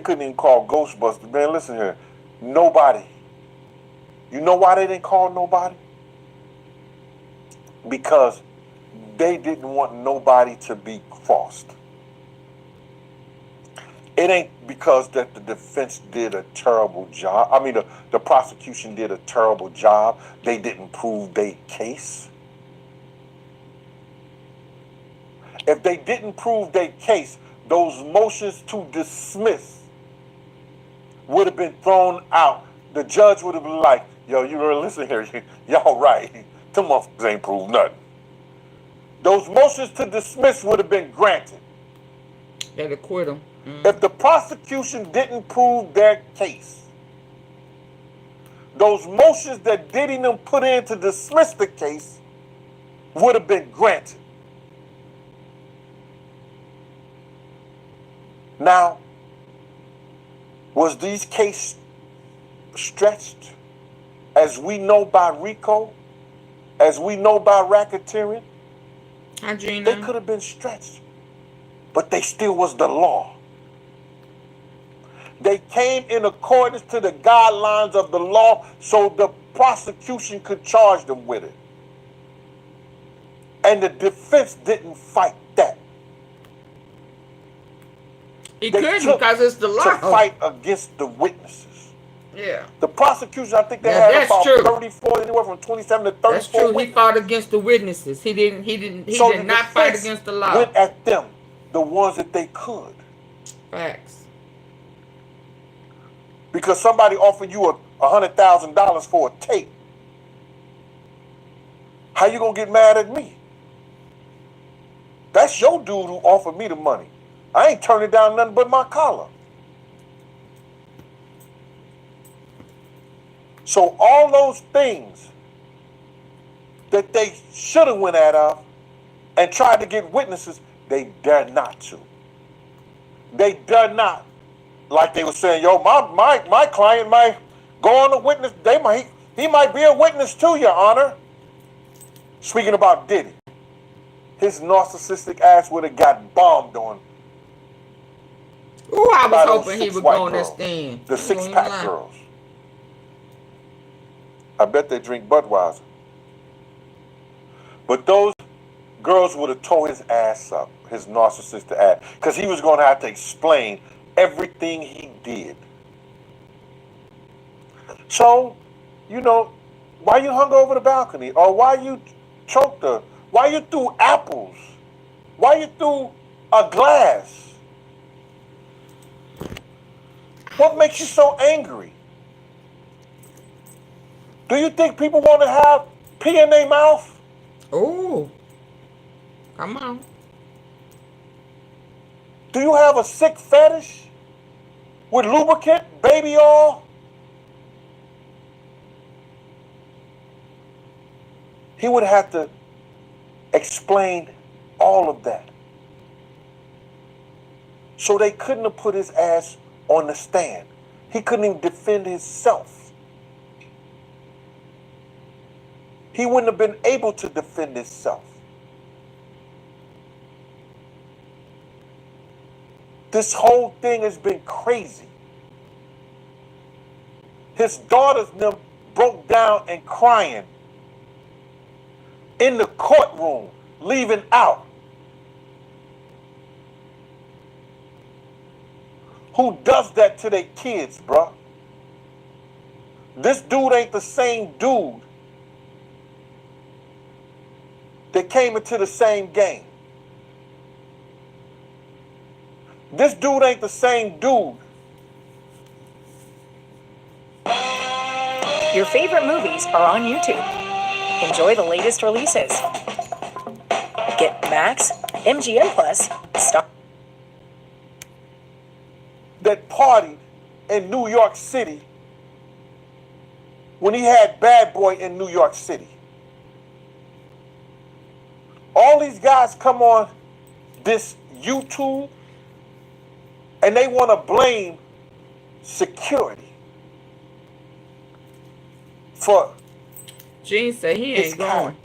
couldn't even call Ghostbusters. Man, listen here. Nobody. You know why they didn't call nobody? Because they didn't want nobody to be crossed. It ain't because that the defense did a terrible job. I mean, the prosecution did a terrible job. They didn't prove their case. If they didn't prove their case, those motions to dismiss would have been thrown out. The judge would have been like, yo, you really listen here. Y'all right. Them motherfuckers ain't proved nothing. Those motions to dismiss would have been granted. They'd acquit them. If the prosecution didn't prove their case, those motions that Diddy and them put in to dismiss the case would have been granted. Now, was these cases stretched? As we know by RICO, as we know by racketeering, they could have been stretched, but they still was the law. They came in accordance to the guidelines of the law so the prosecution could charge them with it. And the defense didn't fight that. He couldn't because it's the law. To fight against the witnesses. Yeah. The prosecution, I think they had about 34, anywhere from 27 to 34. That's true. He fought against the witnesses. He did not fight against the law. Went at them, the ones that they could. Facts. Because somebody offered you $100,000 for a tape. How you gonna get mad at me? That's your dude who offered me the money. I ain't turning down nothing but my collar. So all those things that they should have went at of and tried to get witnesses, they dare not to. They dare not. Like they were saying, yo, my client might go on a witness. He might be a witness too, Your Honor. Speaking about Diddy, his narcissistic ass would have got bombed on. Ooh, I was hoping he would go on that stand. The six-pack girls. I bet they drink Budweiser. But those girls would have tore his ass up, his narcissistic ass, because he was going to have to explain everything he did. So, you know, why you hung over the balcony? Or why you choked her? Why you threw apples? Why you threw a glass? What makes you so angry? Do you think people want to have pee in their mouth? Oh, come on. Do you have a sick fetish with lubricant, baby oil? He would have to explain all of that. So they couldn't have put his ass on the stand. He couldn't even defend himself. He wouldn't have been able to defend himself. This whole thing has been crazy. His daughters them broke down and crying in the courtroom, leaving out. Who does that to their kids, bruh? This dude ain't the same dude that came into the same game. This dude ain't the same dude. Your favorite movies are on YouTube. Enjoy the latest releases. Get Max, MGM Plus, Star. That party in New York City when he had Bad Boy in New York City. All these guys come on this YouTube and they want to blame security for Gene said he ain't going.